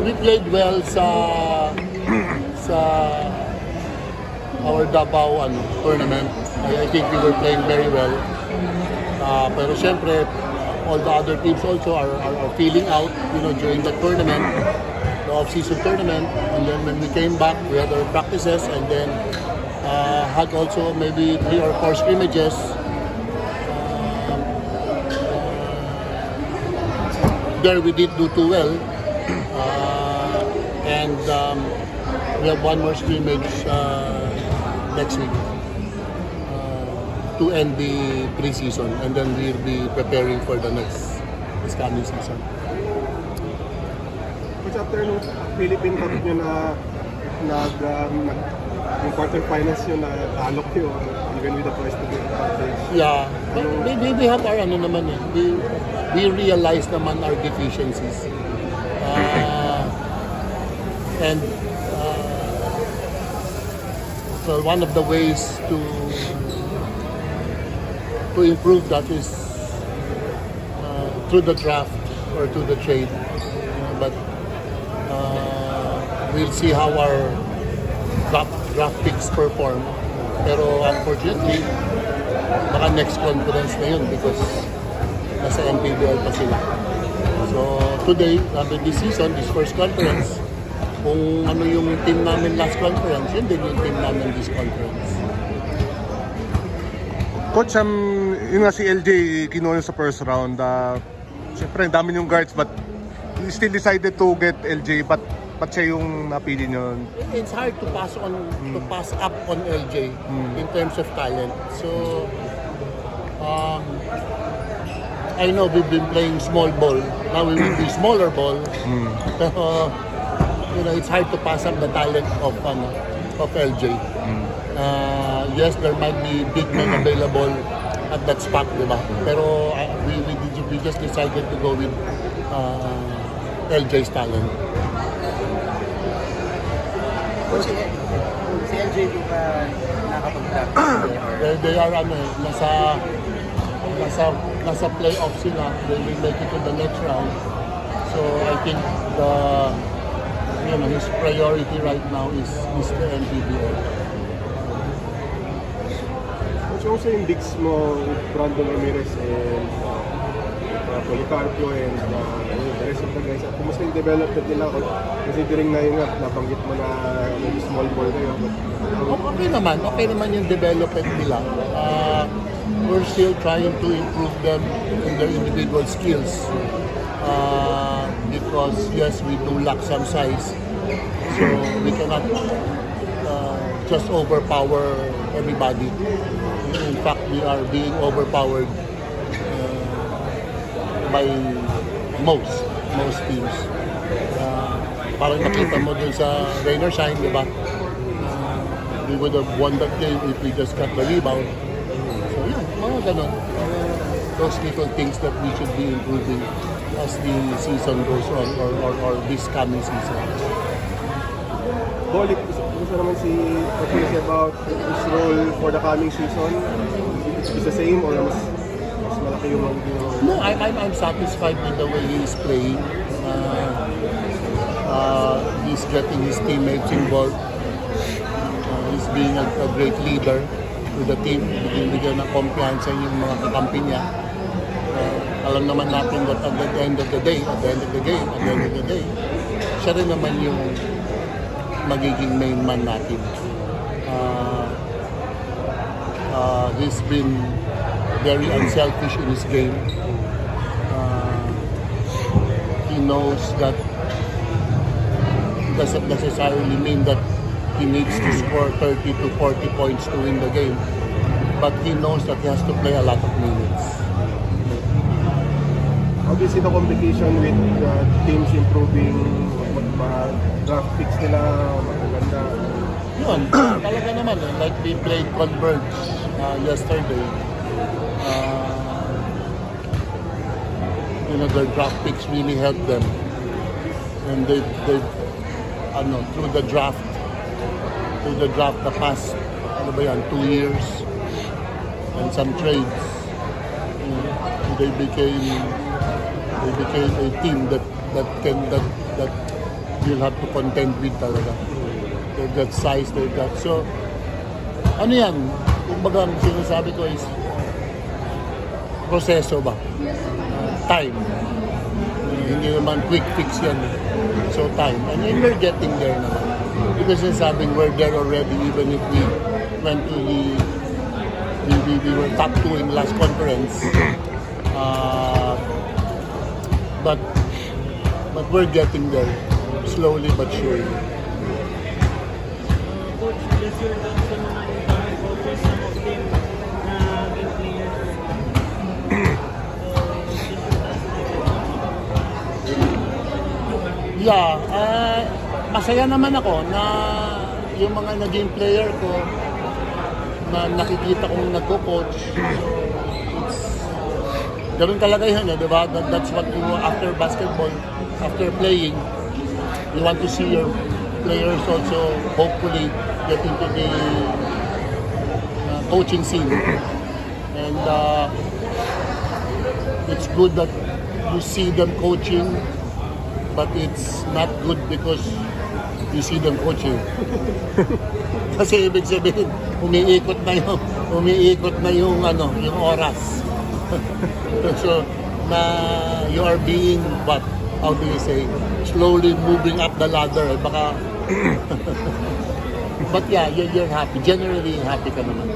We played well sa our Davao tournament. I think we were playing very well. Pero syempre, all the other teams also are feeling out, during the tournament, the off-season tournament. And then when we came back, we had our practices, and then had also maybe 3 or 4 scrimmages. There we did do too well. And we have one more scrimmage next week to end the preseason, and then we'll be preparing for the next coming season. Coach, after nung Philippine Cup nyo yung quarterfinals nyo na talo kayo, even with the first to get advantage. Yeah, but we have our naman eh. We realize naman our deficiencies. And so one of the ways to improve that is through the draft or through the trade. But we'll see how our draft picks perform. Pero unfortunately, baka next conference na yun because nasa MPBL pa sila. So today, this season, this first conference, kung ano yung team namin last conference, yun din yung team namin this conference. Coach, yun nga si LJ kinuha sa first round. Siyempre, dami yung guards, but you still decided to get LJ, but siya yung napili nyo? It's hard to pass up on LJ in terms of talent. So, I know we've been playing small ball. Now we will be smaller ball. Pero, it's hard to pass up the talent of LJ. Yes, there might be big men available at that spot, diba? Pero we just decided to go with LJ's talent. Si LJ di ba nakapag-draft? They are nasa playoff sila. They will make it to the next round. So I think his priority right now is the NPBL. What's also yung bigs mo with Brandon Ramirez and Policarpo and the rest of the guys? Kumusta yung development nila? Considering na yun nga, nabanggit mo na yung small ball kayo. Okay naman yung development nila. We're still trying to improve them in their individual skills. Because yes, we do lack some size, so we cannot just overpower everybody. In fact, we are being overpowered by most teams. Parang nakita mo dun sa rain or shine, diba? We would have won that game if we just got the rebound. So yeah, mga ganun. Those little things that we should be improving as the season goes on, or this coming season. Bolik, gusto naman si Patricia about his role for the coming season? Is the same or mas malaki yung No, I'm satisfied with the way he's playing. He's getting his teammates involved. He's being a great leader to the team. Bigyan ng kumpiyansa yung mga kakampi niya. Alam naman natin that at the end of the day, siya rin naman yung magiging main man natin. He's been very unselfish in his game. He knows that it doesn't necessarily mean that he needs to score 30 to 40 points to win the game, but he knows that he has to play a lot of minutes. Obviously, the competition with teams improving, draft picks nila, magaganda. Yun, talaga naman eh. Like we played Converge yesterday. Their draft picks really helped them. And they've through the draft the past 2 years and some trades, they became a team that you'll have to contend with talaga. They've got size, they've got, so ano yan, kumbaga ang sinasabi ko is proseso ba? Time. Hindi naman quick fix yan. So time. And we're getting there naman. Because sinasabing we're there already even if we went to we were top 2 in last conference. But we're getting there. Slowly but surely. Coach, just your thoughts sa mga incoming coaches, some of them na game players. Yeah, masaya naman ako na yung mga naging player ko na nakikita kong nagko-coach. Ganun talaga yun, di ba? That's what you after basketball, after playing, you want to see your players also hopefully get into the coaching scene. And it's good that you see them coaching, but it's not good because you see them coaching. Kasi ibig sabihin, umiikot na yung oras. So you are being what? How do you say? Slowly moving up the ladder. Baka but yeah, you're happy. Generally happy ka naman.